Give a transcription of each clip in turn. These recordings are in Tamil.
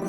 Hi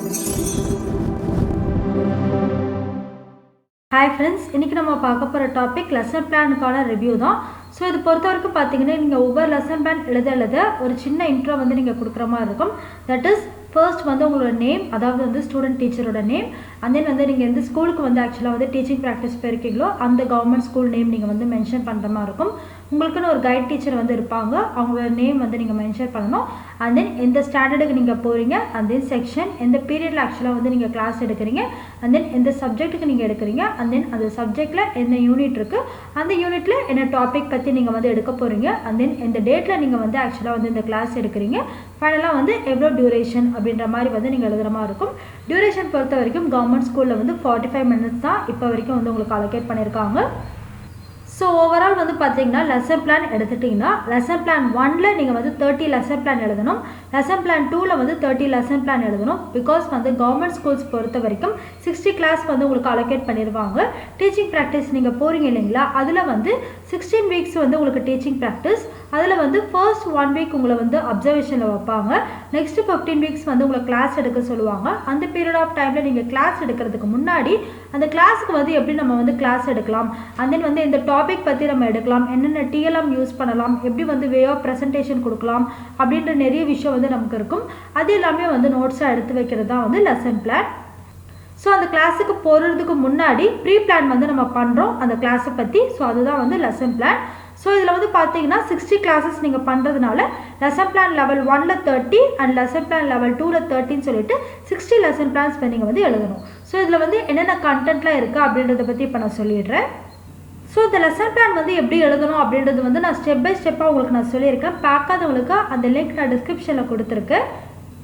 friends, இன்னைக்கு நம்ம பார்க்க போற டாபிக் லெசன் பிளானுக்கான ரிவ்யூ தான். ஸோ இது பொறுத்த வரைக்கும் பார்த்தீங்கன்னா நீங்கள் ஒவ்வொரு லெசன் பிளான் எழுத ஒரு சின்ன இன்ட்ரோ வந்து நீங்கள் கொடுக்குற மாதிரி இருக்கும். தட் இஸ் ஃபர்ஸ்ட் வந்து உங்களோட நேம், அதாவது வந்து ஸ்டூடெண்ட் டீச்சரோட நேம், அண்ட் தென் வந்து நீங்கள் எந்த ஸ்கூலுக்கு வந்து ஆக்சுவலாக வந்து டீச்சிங் ப்ராக்டிஸ் போயிருக்கீங்களோ அந்த கவர்மெண்ட் ஸ்கூல் நேம் நீங்கள் வந்து மென்ஷன் பண்ணுற மாதிரி இருக்கும். உங்களுக்குன்னு ஒரு கைட் டீச்சர் வந்து இருப்பாங்க, அவங்களோட நேம் வந்து நீங்கள் மென்ஷன் பண்ணணும். அண்ட் தென் எந்த ஸ்டாண்டர்டுக்கு நீங்கள் போகிறீங்க, அண்ட் தென் செக்ஷன், எந்த பீரியடில் ஆக்சுவலாக வந்து நீங்கள் கிளாஸ் எடுக்கிறீங்க, அண்ட் தென் எந்த சப்ஜெக்ட்டுக்கு நீங்கள் எடுக்கிறீங்க, அண்ட் தென் அந்த சப்ஜெக்டில் என்ன யூனிட் இருக்குது, அந்த யூனிட்டில் என்ன டாபிக் பற்றி நீங்கள் வந்து எடுக்க போகிறீங்க, அண்ட் தென் எந்த டேட்டில் நீங்கள் வந்து ஆக்சுவலாக வந்து இந்த கிளாஸ் எடுக்கிறீங்க, ஃபைனலாக வந்து எவ்வளோ டியூரேஷன் அப்படின்ற மாதிரி வந்து நீங்கள் எழுதுகிற மாதிரி இருக்கும். டியூரேஷன் பொறுத்த வரைக்கும் கவர்மெண்ட் ஸ்கூலில் வந்து 45 minutes தான் இப்போ வரைக்கும் வந்து உங்களுக்கு அலோகேட் பண்ணியிருக்காங்க. ஸோ ஓவரால் வந்து பார்த்தீங்கன்னா லெசன் பிளான் எடுத்துட்டிங்கன்னா லெசன் பிளான் 1ல் நீங்கள் வந்து 30 லெசன் பிளான் எழுதணும், லெசன் பிளான் 2ல் வந்து 30 லெசன் பிளான் எழுதணும். பிகாஸ் வந்து கவர்மெண்ட் ஸ்கூல்ஸ் பொறுத்த வரைக்கும் 60 கிளாஸ் வந்து உங்களுக்கு அலோகேட் பண்ணிடுவாங்க. டீச்சிங் ப்ராக்டிஸ் நீங்கள் போகிறீங்க இல்லைங்களா, அதில் வந்து 16 வீக்ஸ் வந்து உங்களுக்கு டீச்சிங் ப்ராக்டிஸ், அதில் வந்து ஃபர்ஸ்ட் 1 வீக் உங்களை வந்து அப்சர்வேஷனில் வைப்பாங்க, நெக்ஸ்ட் 15 வீக்ஸ் வந்து உங்களை கிளாஸ் எடுக்க சொல்லுவாங்க. அந்த பீரியட் ஆஃப் டைமில் நீங்கள் கிளாஸ் எடுக்கிறதுக்கு முன்னாடி அந்த கிளாஸுக்கு வந்து எப்படி நம்ம வந்து கிளாஸ் எடுக்கலாம், அண்ட் தென் வந்து இந்த டாபிக் பற்றி நம்ம எடுக்கலாம், என்னென்ன டிஎல்எம் யூஸ் பண்ணலாம், எப்படி வந்து வே ஆஃப் ப்ரெசன்டேஷன் கொடுக்கலாம் அப்படின்ற நிறைய விஷயம் வந்து நமக்கு இருக்கும். அது எல்லாமே வந்து நோட்ஸாக எடுத்து வைக்கிறது தான் வந்து லெசன் பிளான். ஸோ அந்த கிளாஸுக்கு போகிறதுக்கு முன்னாடி ப்ரீ பிளான் வந்து நம்ம பண்ணுறோம் அந்த கிளாஸை பற்றி. ஸோ அதுதான் வந்து லெசன் பிளான். ஸோ இதில் வந்து பார்த்தீங்கன்னா 60 கிளாஸஸ் நீங்கள் பண்ணுறதுனால லெசன் பிளான் லெவல் 1ல் 30 அண்ட் லெசன் பிளான் லெவல் 2ல் 30ன்னு சொல்லிட்டு 60 லெசன் பிளான்ஸ் நீங்கள் வந்து எழுதணும். ஸோ இதில் வந்து என்னென்ன கண்டென்ட்லாம் இருக்குது அப்படின்றத பற்றி இப்போ நான் சொல்லிடுறேன். ஸோ இந்த லெசன் பிளான் வந்து எப்படி எழுதணும் அப்படின்றது வந்து நான் ஸ்டெப் பை ஸ்டெப்பாக உங்களுக்கு நான் சொல்லியிருக்கேன். பார்க்காதவங்களுக்கு அந்த லிங்க் நான் டிஸ்கிரிப்ஷனில் கொடுத்துருக்கேன்.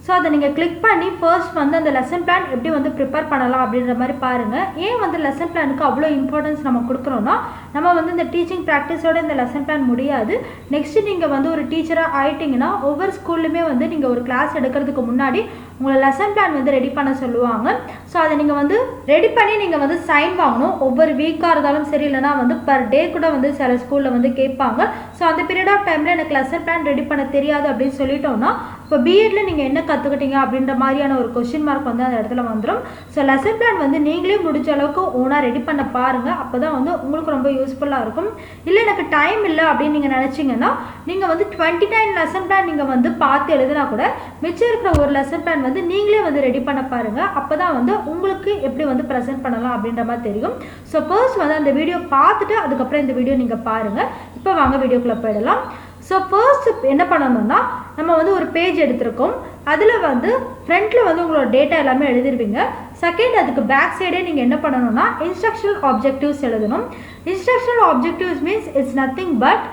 ஸோ அதை நீங்கள் கிளிக் பண்ணி ஃபர்ஸ்ட் வந்து அந்த லெசன் பிளான் எப்படி வந்து ப்ரிப்பேர் பண்ணலாம் அப்படின்ற மாதிரி பாருங்கள். ஏன் வந்து லெசன் பிளானுக்கு அவ்வளோ இம்பார்ட்டன்ஸ் நம்ம கொடுக்குறோன்னா, நம்ம வந்து இந்த டீச்சிங் ப்ராக்டிஸோட இந்த லெசன் பிளான் முடியாது. நெக்ஸ்ட்டு நீங்கள் வந்து ஒரு டீச்சராக ஆகிட்டிங்கன்னா ஒவ்வொரு ஸ்கூல்லையுமே வந்து நீங்கள் ஒரு கிளாஸ் எடுக்கிறதுக்கு முன்னாடி உங்களை லெசன் பிளான் வந்து ரெடி பண்ண சொல்லுவாங்க. ஸோ அதை நீங்கள் வந்து ரெடி பண்ணி நீங்கள் வந்து சைன் வாங்கணும். ஒவ்வொரு வீக்காக இருந்தாலும் சரி, இல்லைனா வந்து பர் டே கூட வந்து சில ஸ்கூலில் வந்து கேட்பாங்க. ஸோ அந்த பீரியட் ஆஃப் டைமில் எனக்கு லெசன் பிளான் ரெடி பண்ண தெரியாது அப்படின்னு சொல்லிட்டோம்னா, இப்போ பிஎட்ல நீங்கள் என்ன கற்றுக்கிட்டீங்க அப்படின்ற மாதிரியான ஒரு கொஸ்டின் மார்க் வந்து அந்த இடத்துல வந்துடும். ஸோ லெசன் பிளான் வந்து நீங்களே முடிஞ்ச அளவுக்கு ஓனாக ரெடி பண்ண பாருங்கள். அப்போ தான் வந்து உங்களுக்கு ரொம்ப யூஸ்ஃபுல்லாக இருக்கும். இல்லை எனக்கு டைம் இல்லை அப்படின்னு நீங்கள் நினச்சிங்கன்னா நீங்கள் வந்து 29 லெசன் பிளான் நீங்கள் வந்து பார்த்து எழுதினா கூட மிச்சம் இருக்கிற ஒரு லெசன் பிளான் வந்து நீங்களே வந்து ரெடி பண்ண பாருங்கள். அப்போ தான் வந்து உங்களுக்கு எப்படி வந்து ப்ரெசென்ட் பண்ணலாம் அப்படின்ற மாதிரி தெரியும். ஸோ ஃபர்ஸ்ட் வந்து அந்த வீடியோ பார்த்துட்டு அதுக்கப்புறம் இந்த வீடியோ நீங்கள் பாருங்கள். இப்போ வாங்க வீடியோக்குள்ளே போயிடலாம். ஸோ ஃபர்ஸ்ட் என்ன பண்ணணும்னா, நம்ம வந்து ஒரு பேஜ் எடுத்திருக்கோம், அதில் வந்து ஃப்ரண்ட்டில் வந்து உங்களோட டேட்டா எல்லாமே எழுதிருவீங்க. செகண்ட் அதுக்கு பேக் சைடே நீங்கள் என்ன பண்ணணும்னா இன்ஸ்ட்ரக்ஷனல் ஆப்ஜெக்டிவ்ஸ் எழுதணும். Instructional objectives means it's nothing but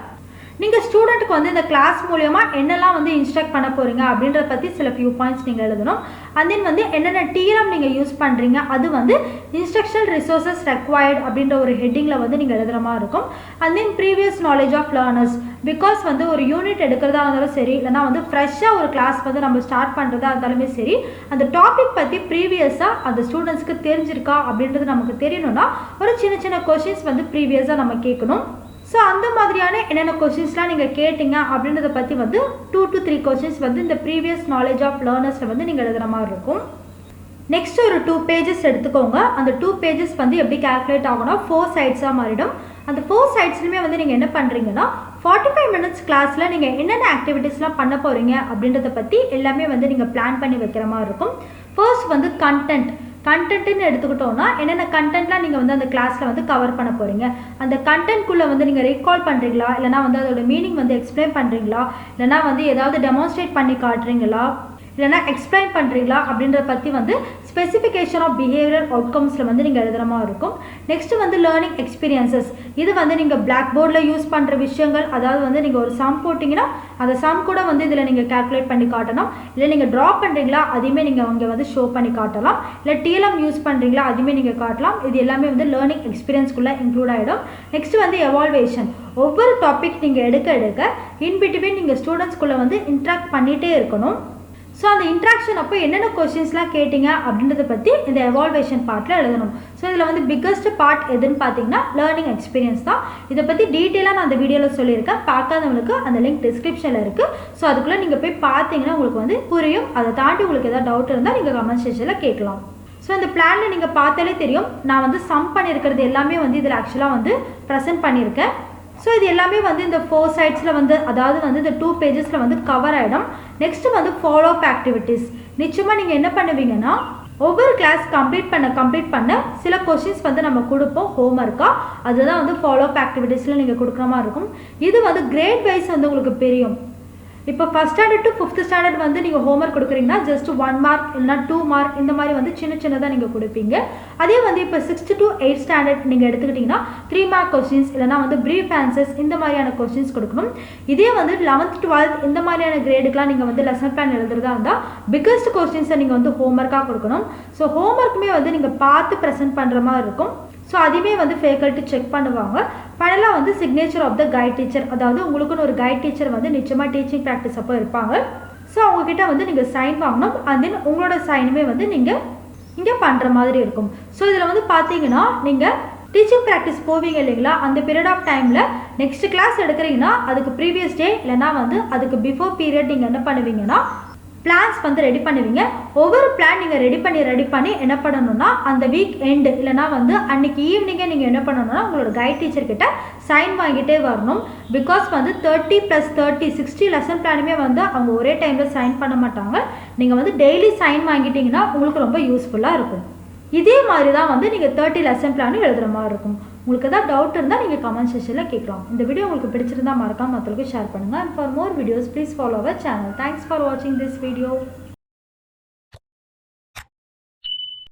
நீங்கள் ஸ்டூடெண்ட்டுக்கு வந்து இந்த கிளாஸ் மூலியமாக என்னெல்லாம் வந்து இன்ஸ்ட்ரக்ட் பண்ண போகிறீங்க அப்படின்றத பற்றி சில ஃபியூ பாயிண்ட்ஸ் நீங்கள் எழுதணும். அண்ட் தென் வந்து என்னென்ன டிஎல்எம் நீங்கள் யூஸ் பண்ணுறீங்க, அது வந்து இன்ஸ்ட்ரக்ஷனல் ரிசோர்ஸஸ் ரெக்வயர்ட் அப்படின்ற ஒரு ஹெட்டிங்கில் வந்து நீங்கள் எழுதுகிற மாதிரி இருக்கும். And then previous knowledge of learners, because வந்து ஒரு யூனிட் எடுக்கிறதா இருந்தாலும் சரி, இல்லைனா வந்து ஃப்ரெஷ்ஷாக ஒரு கிளாஸ் வந்து நம்ம ஸ்டார்ட் பண்ணுறதா இருந்தாலுமே சரி, அந்த டாபிக் பற்றி ப்ரீவியஸாக அந்த ஸ்டூடெண்ட்ஸ்க்கு தெரிஞ்சிருக்கா அப்படின்றது நமக்கு தெரியணும்னா ஒரு சின்ன சின்ன கொஷின்ஸ் வந்து ப்ரீவியஸாக நம்ம கேட்கணும். ஸோ அந்த மாதிரியான என்னென்ன கொஷின்ஸ்லாம் நீங்கள் கேட்டிங்க அப்படின்றத பற்றி வந்து 2 to 3 கொஷின்ஸ் வந்து இந்த ப்ரீவியஸ் நாலேஜ் ஆஃப் லேர்னர்ஸில் வந்து நீங்கள் எழுதுகிற மாதிரி இருக்கும். நெக்ஸ்ட் ஒரு 2 pages எடுத்துக்கோங்க. அந்த 2 pages வந்து எப்படி கால்குலேட் ஆகும்னா 4 sides-ஆக மாறிடும். அந்த 4 sides-லுமே வந்து நீங்கள் என்ன பண்ணுறீங்கன்னா 45 minutes கிளாஸில் நீங்கள் என்னென்ன ஆக்டிவிட்டீஸ்லாம் பண்ண போகிறீங்க அப்படின்றத பற்றி எல்லாமே வந்து நீங்கள் பிளான் பண்ணி வைக்கிற மாதிரி இருக்கும். ஃபர்ஸ்ட் வந்து கண்டென்ட்னு எடுத்துக்கிட்டோன்னா என்னென்ன கண்டென்ட்லாம் நீங்கள் வந்து அந்த கிளாஸில் வந்து கவர் பண்ண போகிறீங்க, அந்த கண்டென்ட்குள்ளே வந்து நீங்கள் ரீகால் பண்ணுறீங்களா, இல்லைனா வந்து அதோட மீனிங் வந்து எக்ஸ்பிளைன் பண்ணுறீங்களா, இல்லைனா வந்து ஏதாவது டெமான்ஸ்ட்ரேட் பண்ணி காட்டுறீங்களா, இல்லைனா எக்ஸ்பிளைன் பண்ணுறீங்களா அப்படின்றத பற்றி வந்து ஸ்பெசிஃபிகேஷன் ஆஃப் பிஹேவியர் அவுட்கம்ஸில் வந்து நீங்கள் எழுதுகிற மாதிரி இருக்கும். நெக்ஸ்ட்டு வந்து லேர்னிங் எக்ஸ்பீரியன்சஸ், இது வந்து நீங்கள் பிளாக் போர்டில் யூஸ் பண்ணுற விஷயங்கள், அதாவது வந்து நீங்கள் ஒரு சம் போட்டிங்கன்னா அந்த சம் கூட வந்து இதில் நீங்கள் கால்குலேட் பண்ணி காட்டணும். இல்லை நீங்கள் ட்ரா பண்ணுறீங்களா அதையுமே நீங்கள் அங்கே வந்து ஷோ பண்ணி காட்டலாம். இல்லை டிஎல்எம் யூஸ் பண்ணுறீங்களா அதுவுமே நீங்கள் காட்டலாம். இது எல்லாமே வந்து லேர்னிங் எக்ஸ்பீரியன்ஸ்குள்ளே இன்க்ளூட் ஆகிடும். நெக்ஸ்ட்டு வந்து எவால்வேஷன், ஒவ்வொரு டாபிக் நீங்கள் எடுக்க இன் பிட்வீன் நீங்கள் ஸ்டூடெண்ட்ஸ்குள்ளே வந்து இன்ட்ராக்ட் பண்ணிகிட்டே இருக்கணும். ஸோ அந்த இன்ட்ராக்ஷன் அப்போ என்னென்ன கொஸ்டின்ஸ்லாம் கேட்டிங்க அப்படின்றத பற்றி இந்த எவால்வேஷன் பார்ட்டில் எழுதணும். ஸோ இதில் வந்து பிக்கஸ்ட் பார்ட் எதுன்னு பார்த்தீங்கன்னா லேர்னிங் எக்ஸ்பீரியன்ஸ் தான். இதை பற்றி டீட்டெயிலாக நான் அந்த வீடியோவில் சொல்லியிருக்கேன். பார்க்காதவங்களுக்கு அந்த லிங்க் டிஸ்கிரிப்ஷனில் இருக்குது. ஸோ அதுக்குள்ளே நீங்கள் போய் பார்த்தீங்கன்னா உங்களுக்கு வந்து புரியும். அதை தாண்டி உங்களுக்கு எதாவது டவுட் இருந்தால் நீங்கள் கமெண்ட் செக்ஷனில் கேட்கலாம். ஸோ இந்த பிளானில் நீங்கள் பார்த்தாலே தெரியும், நான் வந்து சம் பண்ணியிருக்கிறது எல்லாமே வந்து இதில் ஆக்சுவலாக வந்து ப்ரெசென்ட் பண்ணியிருக்கேன். ஸோ இது எல்லாமே வந்து இந்த 4 சைட்ஸில் வந்து அதாவது வந்து இந்த 2 பேஜஸில் வந்து கவர் ஆகிடும். நெக்ஸ்ட்டு வந்து ஃபாலோ அப் ஆக்டிவிட்டீஸ். நிச்சயமாக நீங்கள் என்ன பண்ணுவீங்கன்னா ஒவ்வொரு கிளாஸ் கம்ப்ளீட் பண்ண சில கொஸ்டின்ஸ் வந்து நம்ம கொடுப்போம் ஹோம்ஒர்க்காக. அதுதான் வந்து ஃபாலோ அப் ஆக்டிவிட்டீஸில் நீங்கள் கொடுக்குற மாதிரி இருக்கும். இது வந்து கிரேட் வைஸ் வந்து உங்களுக்கு தெரியும். இப்போ first standard to 5th standard வந்து நீங்கள் ஹோம்ஒர்க் கொடுக்குறீங்கன்னா ஜஸ்ட் 1 மார்க் இல்லைனா 2 மார்க் இந்த மாதிரி வந்து சின்னதாக நீங்கள் கொடுப்பீங்க. அதே வந்து இப்போ 6th to 8th ஸ்டாண்டர்ட் நீங்கள் எடுத்துக்கிட்டிங்கன்னா 3 மார்க் கொஸ்டின்ஸ் இல்லைனா வந்து ப்ரீஃப் ஆன்சர்ஸ் இந்த மாதிரியான கொஸ்டின்ஸ் கொடுக்கணும். இதே வந்து 11th 12th இந்த மாதிரியான கிரேடுக்கெலாம் நீங்கள் வந்து லெசன் பிளான் எழுதுறதா இருந்தால் பிக்கஸ்ட் கொஸ்டின்ஸை நீங்கள் வந்து ஹோம்ஒர்க்காக கொடுக்கணும். ஸோ ஹோம்ஒர்க்குமே வந்து நீங்கள் பார்த்து ப்ரெசென்ட் பண்ணுற மாதிரி இருக்கும். ஸோ அதுவே வந்து ஃபேக்கல்ட்டி செக் பண்ணுவாங்க. ஃபைனலாக வந்து signature of the guide teacher, அதாவது உங்களுக்குன்னு ஒரு கைட் டீச்சர் வந்து நிச்சயமாக டீச்சிங் ப்ராக்டிஸ் அப்போ இருப்பாங்க. ஸோ அவங்கக்கிட்ட வந்து நீங்கள் சைன் வாங்கணும். அண்ட் தென் உங்களோட சைனுமே வந்து நீங்கள் இங்கே பண்ணுற மாதிரி இருக்கும். ஸோ இதில் வந்து பார்த்தீங்கன்னா நீங்கள் டீச்சிங் ப்ராக்டிஸ் போவீங்க இல்லைங்களா, அந்த பீரியட் ஆஃப் டைமில் நெக்ஸ்ட் கிளாஸ் எடுக்கிறீங்கன்னா அதுக்கு ப்ரீவியஸ் டே இல்லைனா வந்து அதுக்கு பிஃபோர் பீரியட் நீங்கள் என்ன பண்ணுவீங்கன்னா பிளான்ஸ் வந்து ரெடி பண்ணுவீங்க. ஒவ்வொரு பிளான் நீங்கள் ரெடி பண்ணி என்ன பண்ணணும்னா அந்த வீக் எண்டு இல்லைனா வந்து அன்னைக்கு ஈவினிங்கே நீங்கள் என்ன பண்ணணும்னா உங்களோட கைட் டீச்சர்கிட்ட சைன் வாங்கிட்டே வரணும். பிகாஸ் வந்து 30 + 30 60 லெசன் பிளானுமே வந்து அவங்க ஒரே டைமில் சைன் பண்ண மாட்டாங்க. நீங்கள் வந்து டெய்லி சைன் வாங்கிட்டீங்கன்னா உங்களுக்கு ரொம்ப யூஸ்ஃபுல்லாக இருக்கும். இதே மாதிரி தான் வந்து நீங்கள் 30 லெசன் பிளானும் எழுதுகிற மாதிரி இருக்கும். உங்களுக்கு ஏதாவது டவுட் இருந்தால் நீங்கள் கமெண்ட் செக்ஷனில் கேட்கலாம். இந்த வீடியோ உங்களுக்கு பிடிச்சிருந்தா மறக்காம மற்றவங்களுக்கு ஷேர் பண்ணுங்கள். And for more videos please follow our channel. Thanks for வாட்சிங் திஸ் வீடியோ.